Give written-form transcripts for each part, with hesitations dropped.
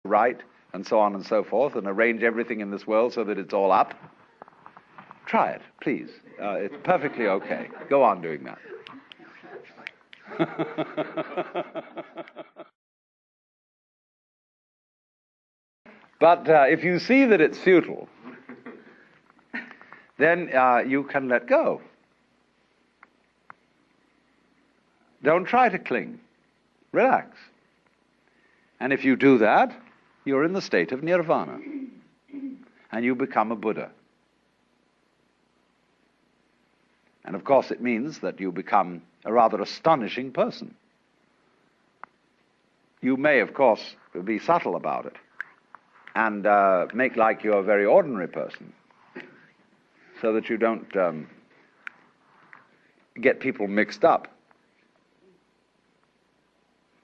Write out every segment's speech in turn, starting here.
right, and so on and so forth, and arrange everything in this world so that it's all up. Try it, please. It's perfectly okay. Go on doing that. But if you see that it's futile, then you can let go. Don't try to cling. Relax. And if you do that, you're in the state of nirvana. And you become a Buddha. And of course it means that you become a rather astonishing person. You may, of course, be subtle about it and make like you're a very ordinary person so that you don't get people mixed up.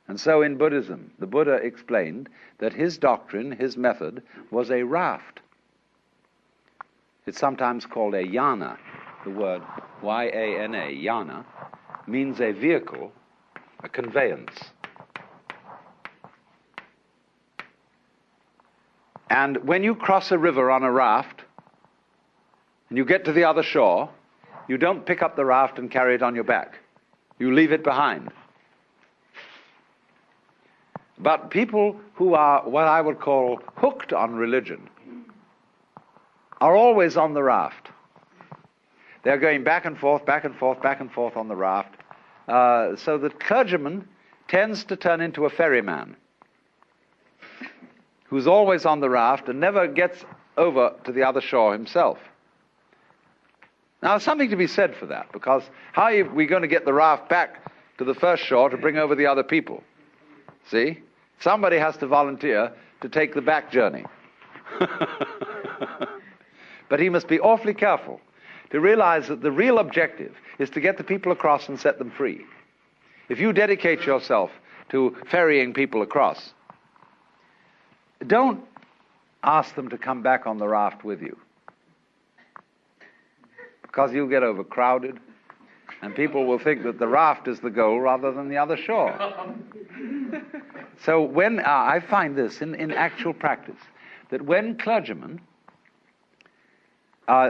And so in Buddhism, the Buddha explained that his doctrine, his method, was a raft. It's sometimes called a yana. The word Y-A-N-A, yana, means a vehicle, a conveyance. And when you cross a river on a raft, and you get to the other shore, you don't pick up the raft and carry it on your back. You leave it behind. But people who are what I would call hooked on religion are always on the raft. They're going back and forth, back and forth, back and forth on the raft. So the clergyman tends to turn into a ferryman who's always on the raft and never gets over to the other shore himself. Now, there's something to be said for that, because how are we going to get the raft back to the first shore to bring over the other people? See? Somebody has to volunteer to take the back journey. But he must be awfully careful to realize that the real objective is to get the people across and set them free. If you dedicate yourself to ferrying people across, don't ask them to come back on the raft with you, because you'll get overcrowded and people will think that the raft is the goal rather than the other shore. So when I find this in actual practice, that when clergymen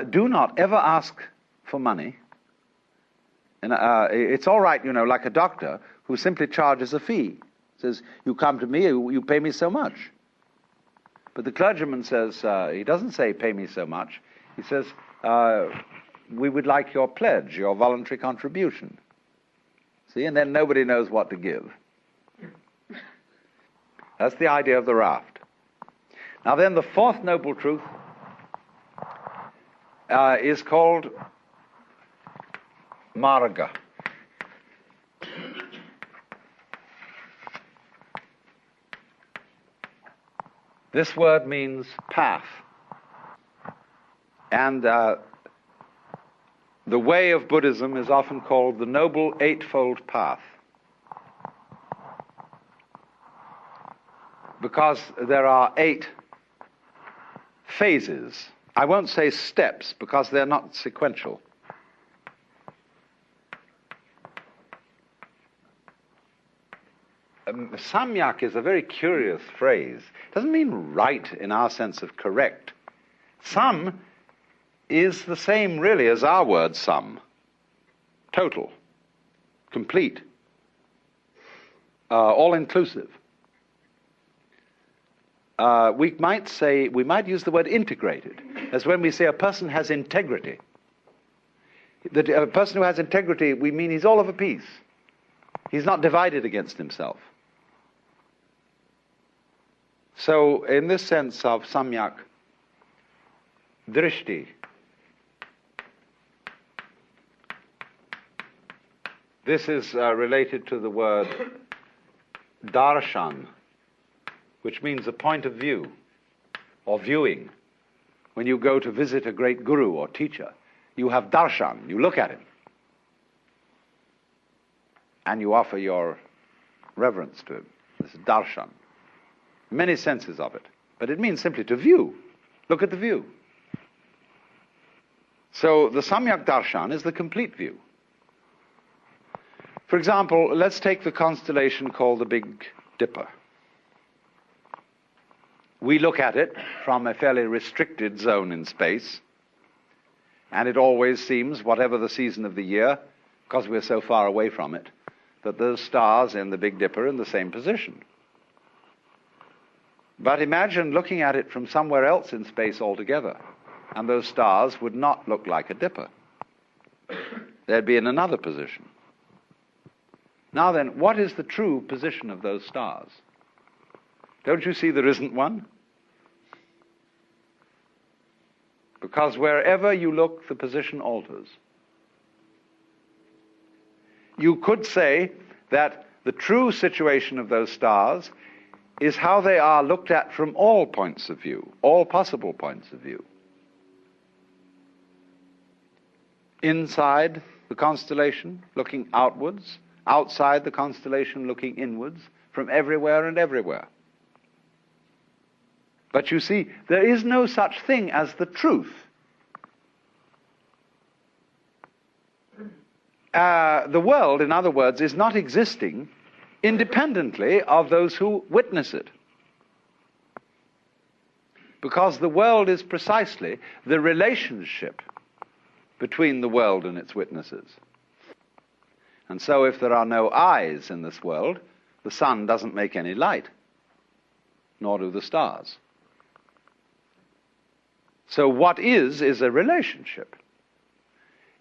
do not ever ask for money, and it's all right, like a doctor who simply charges a fee. Says, you come to me, you pay me so much. But the clergyman says, he doesn't say pay me so much. He says, we would like your pledge, your voluntary contribution. See, and then nobody knows what to give. That's the idea of the raft. Now then, the fourth noble truth is called marga. This word means path. And the way of Buddhism is often called the Noble Eightfold Path, because there are 8 phases. I won't say steps, because they're not sequential. Samyak is a very curious phrase. It doesn't mean right in our sense of correct. Sam is the same really as our word sum. Total, complete, all-inclusive. We might use the word integrated, as when we say a person has integrity. That a person who has integrity, we mean he's all of a piece. He's not divided against himself. So, in this sense of samyak drishti, this is related to the word darshan, which means a point of view or viewing. When you go to visit a great guru or teacher, you have darshan, you look at him, and you offer your reverence to him. This is darshan. Many senses of it, but it means simply to view. Look at the view. So the samyak darshan is the complete view. For example, let's take the constellation called the Big Dipper. we look at it from a fairly restricted zone in space, and it always seems, whatever the season of the year, because we're so far away from it, that those stars in the Big Dipper are in the same position. But imagine looking at it from somewhere else in space altogether, and those stars would not look like a dipper. They'd be in another position. Now then, what is the true position of those stars? Don't you see there isn't one? Because wherever you look, the position alters. You could say that the true situation of those stars is how they are looked at from all points of view, all possible points of view. Inside the constellation, looking outwards, outside the constellation, looking inwards, from everywhere and everywhere. But you see, there is no such thing as the truth. The world, in other words, is not existing independently of those who witness it. Because the world is precisely the relationship between the world and its witnesses. And so if there are no eyes in this world, the sun doesn't make any light, nor do the stars. So what is a relationship.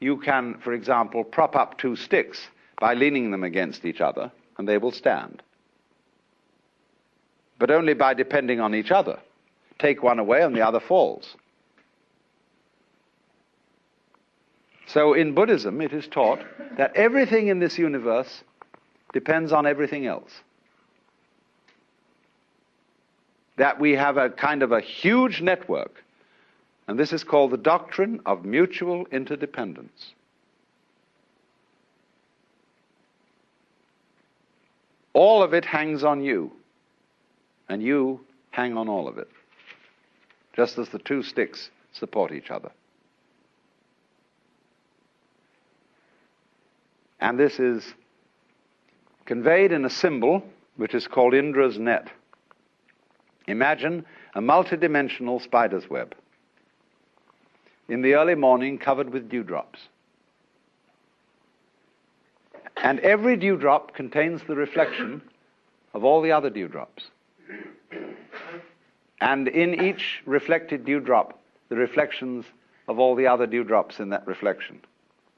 You can, for example, prop up two sticks by leaning them against each other, and they will stand. But only by depending on each other. Take one away and the other falls. So in Buddhism, it is taught that everything in this universe depends on everything else. That we have a kind of a huge network, and this is called the doctrine of mutual interdependence. All of it hangs on you, and you hang on all of it, just as the two sticks support each other. And this is conveyed in a symbol which is called Indra's net. Imagine a multidimensional spider's web in the early morning covered with dewdrops. And every dewdrop contains the reflection of all the other dewdrops. And in each reflected dewdrop, the reflections of all the other dewdrops in that reflection.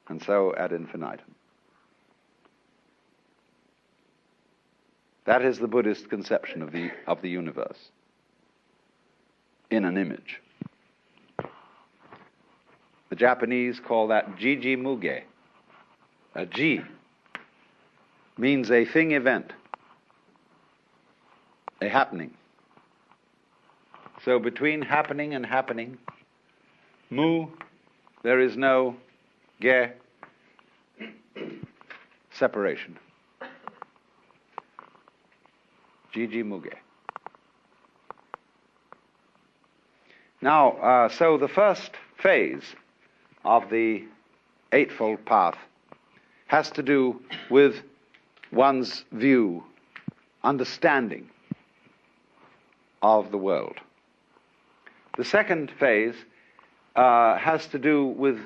And so ad infinitum. That is the Buddhist conception of the universe in an image. The Japanese call that jiji muge. A ji means a thing event, a happening. So between happening and happening, mu, there is no ge, separation. Jiji muge. Now, so the first phase of the Eightfold Path has to do with one's view, understanding of the world. The second phase has to do with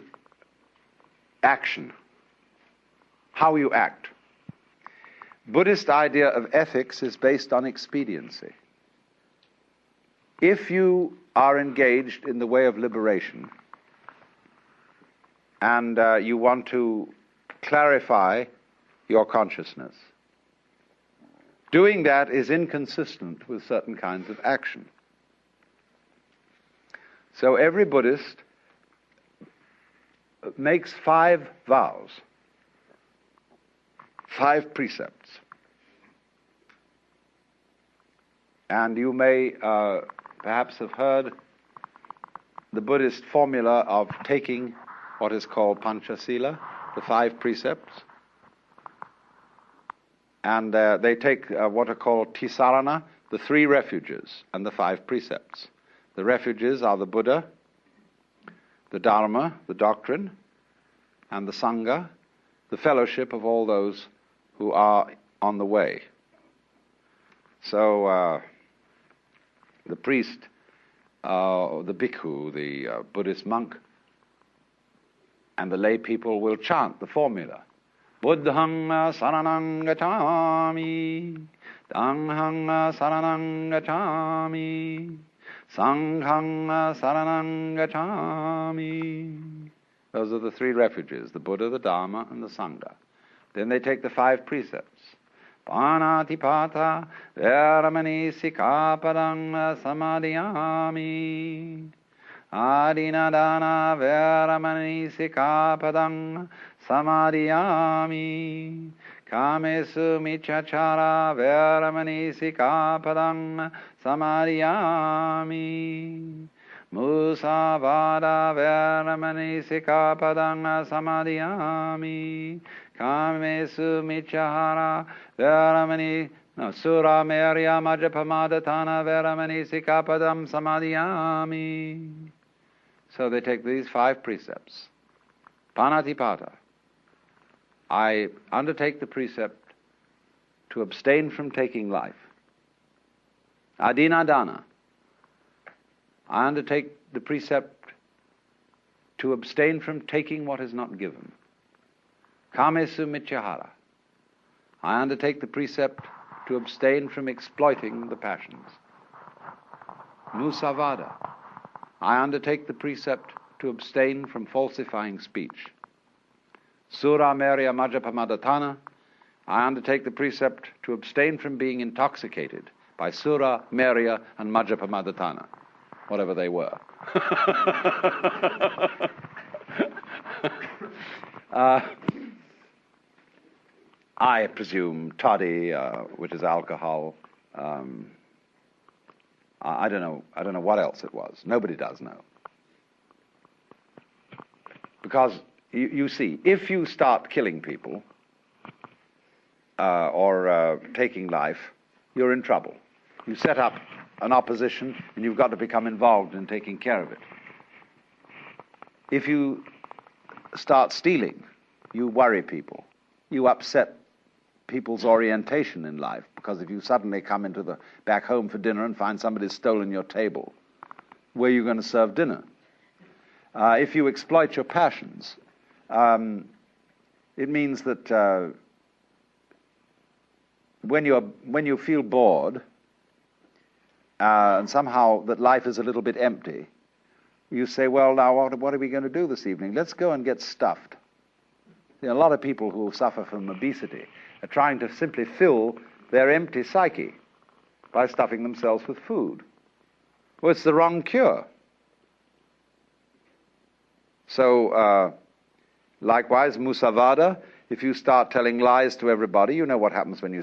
action, how you act. Buddhist idea of ethics is based on expediency. If you are engaged in the way of liberation and you want to clarify your consciousness, doing that is inconsistent with certain kinds of action. So every Buddhist makes 5 vows, 5 precepts. And you may perhaps have heard the Buddhist formula of taking what is called Panchasila, the 5 precepts. And they take what are called Tisarana, the 3 refuges, and the 5 precepts. The refuges are the Buddha, the Dharma, the doctrine, and the Sangha, the fellowship of all those who are on the way. So The priest, the bhikkhu, the Buddhist monk, and the lay people will chant the formula. Buddhang saranang gacchami, Dhanghang saranang gacchami, Sanghang saranang gacchami. Those are the three refuges, the Buddha, the Dharma, and the Sangha. Then they take the 5 precepts. Panatipata veramani sikapadang samadhiyami. Adinadana veramani sikapadang samadhiyami. Kamesu michachara veramani sikapadang samadhiyami. Musavada veramani sikapadang samadhiyami. Kamesu michahara veramani sura merya majapamadatana veramani sikapadam samadhiyami. So they take these 5 precepts. Panatipata. I undertake the precept to abstain from taking life. Adinadana. I undertake the precept to abstain from taking what is not given. Kamesu mityahara. I undertake the precept to abstain from exploiting the passions. Musavada. I undertake the precept to abstain from falsifying speech. Sura merya majapamadatana. I undertake the precept to abstain from being intoxicated by sura, merya, and majapamadatana, whatever they were. I presume toddy, which is alcohol. I don't know what else it was. Nobody does know. Because you see, if you start killing people or taking life, you're in trouble. You set up an opposition, and you've got to become involved in taking care of it. If you start stealing, you worry people. You upset people's orientation in life, because if you suddenly come into the back home for dinner and find somebody's stolen your table, where are you going to serve dinner? If you exploit your passions, it means that when you feel bored, and somehow that life is a little bit empty, you say, well, now what are we going to do this evening? Let's go and get stuffed. You know, a lot of people who suffer from obesity are trying to simply fill their empty psyche by stuffing themselves with food. Well, it's the wrong cure. So, likewise, musavada, if you start telling lies to everybody, you know what happens when you